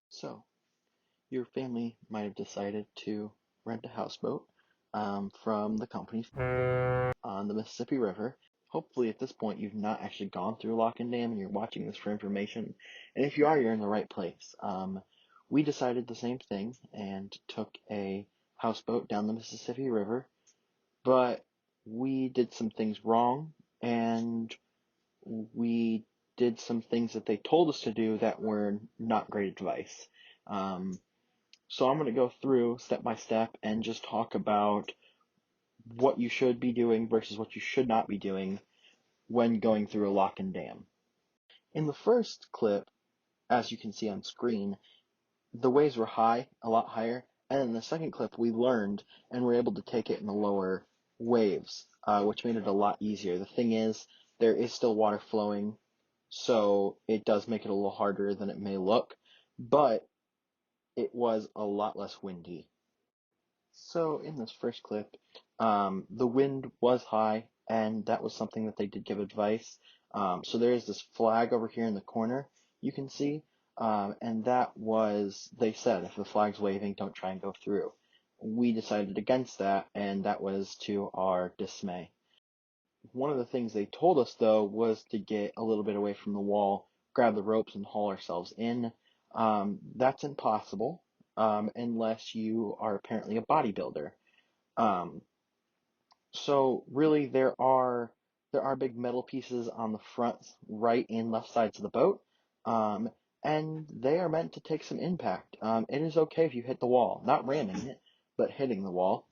So, your family might have decided to rent a houseboat from the company on the Mississippi River. Hopefully, at this point, you've not actually gone through Lock and Dam and you're watching this for information. And if you are, you're in the right place. We decided the same thing and took a houseboat down the Mississippi River, but we did some things wrong and we did some things that they told us to do that were not great advice. So I'm going to go through step by step and just talk about what you should be doing versus what you should not be doing when going through a lock and dam. In the first clip, as you can see on screen, the waves were high, a lot higher, and in the second clip we learned and were able to take it in the lower waves, which made it a lot easier. The thing is, there is still water flowing, so it does make it a little harder than it may look, but it was a lot less windy. So in this first clip, the wind was high, and that was something that they did give advice. So there is this flag over here in the corner you can see, and that was, they said, if the flag's waving, don't try and go through. We decided against that, and that was to our dismay. One of the things they told us, though, was to get a little bit away from the wall, grab the ropes, and haul ourselves in. That's impossible, unless you are apparently a bodybuilder. Um, so really, there are big metal pieces on the front, right, and left sides of the boat, um, and they are meant to take some impact. It is okay if you hit the wall, not ramming it, but hitting the wall,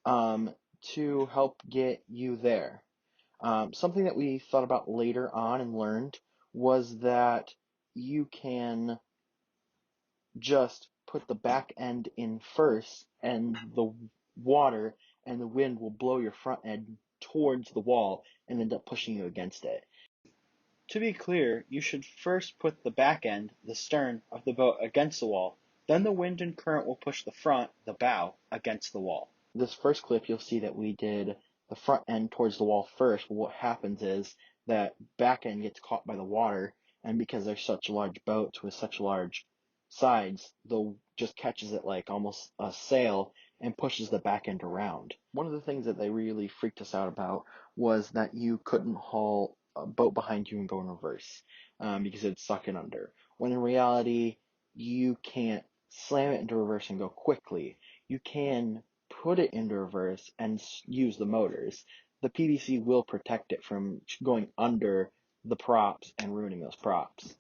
to help get you there. Something that we thought about later on and learned was that you can just put the back end in first, and the water and the wind will blow your front end towards the wall and end up pushing you against it. To be clear, you should first put the back end, the stern, of the boat against the wall. Then the wind and current will push the front, the bow, against the wall. This first clip, you'll see that we did the front end towards the wall first, but what happens is that back end gets caught by the water, and because they're such large boats with such large sides, the just catches it like almost a sail and pushes the back end around. One of the things that they really freaked us out about was that you couldn't haul a boat behind you and go in reverse, because it'd suck it under. When in reality, you can't slam it into reverse and go quickly. You can put it into reverse and use the motors. The PVC will protect it from going under the props and ruining those props,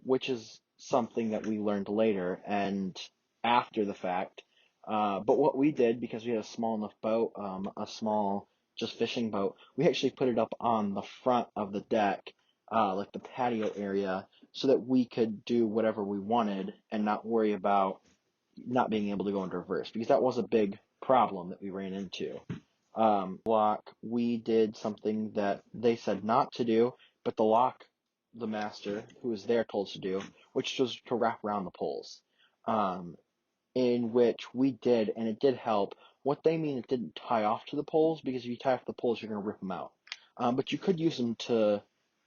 which is something that we learned later and after the fact. But what we did, because we had a small enough boat, a small just fishing boat, we actually put it up on the front of the deck, like the patio area, so that we could do whatever we wanted and not worry about not being able to go into reverse, because that was a big problem that we ran into. Lock, we did something that they said not to do, but the master who was there told us to do, which was to wrap around the poles. In which we did, and it did help. What they mean, it didn't tie off to the poles, because if you tie off the poles, you're going to rip them out. But you could use them to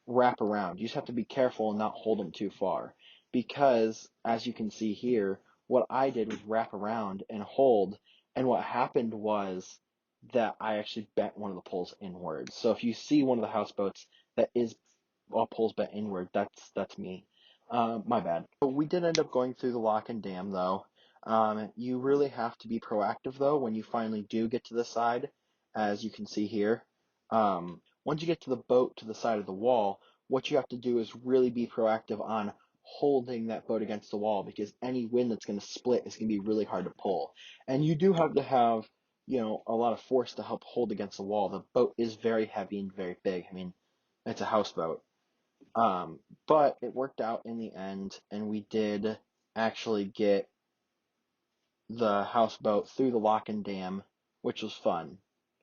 wrap around. You just have to be careful and not hold them too far, because as you can see here, what I did was wrap around and hold, and what happened was that I actually bent one of the poles inward. So if you see one of the houseboats that is all poles bent inward, that's me. My bad. But we did end up going through the lock and dam, though. You really have to be proactive, though, when you finally do get to the side, as you can see here. Once you get to the boat to the side of the wall, what you have to do is really be proactive on holding that boat against the wall, because any wind that's going to split is going to be really hard to pull. And you do have to have, a lot of force to help hold against the wall. The boat is very heavy and very big. I mean, it's a houseboat. But it worked out in the end, and we did actually get the houseboat through the lock and dam, which was fun.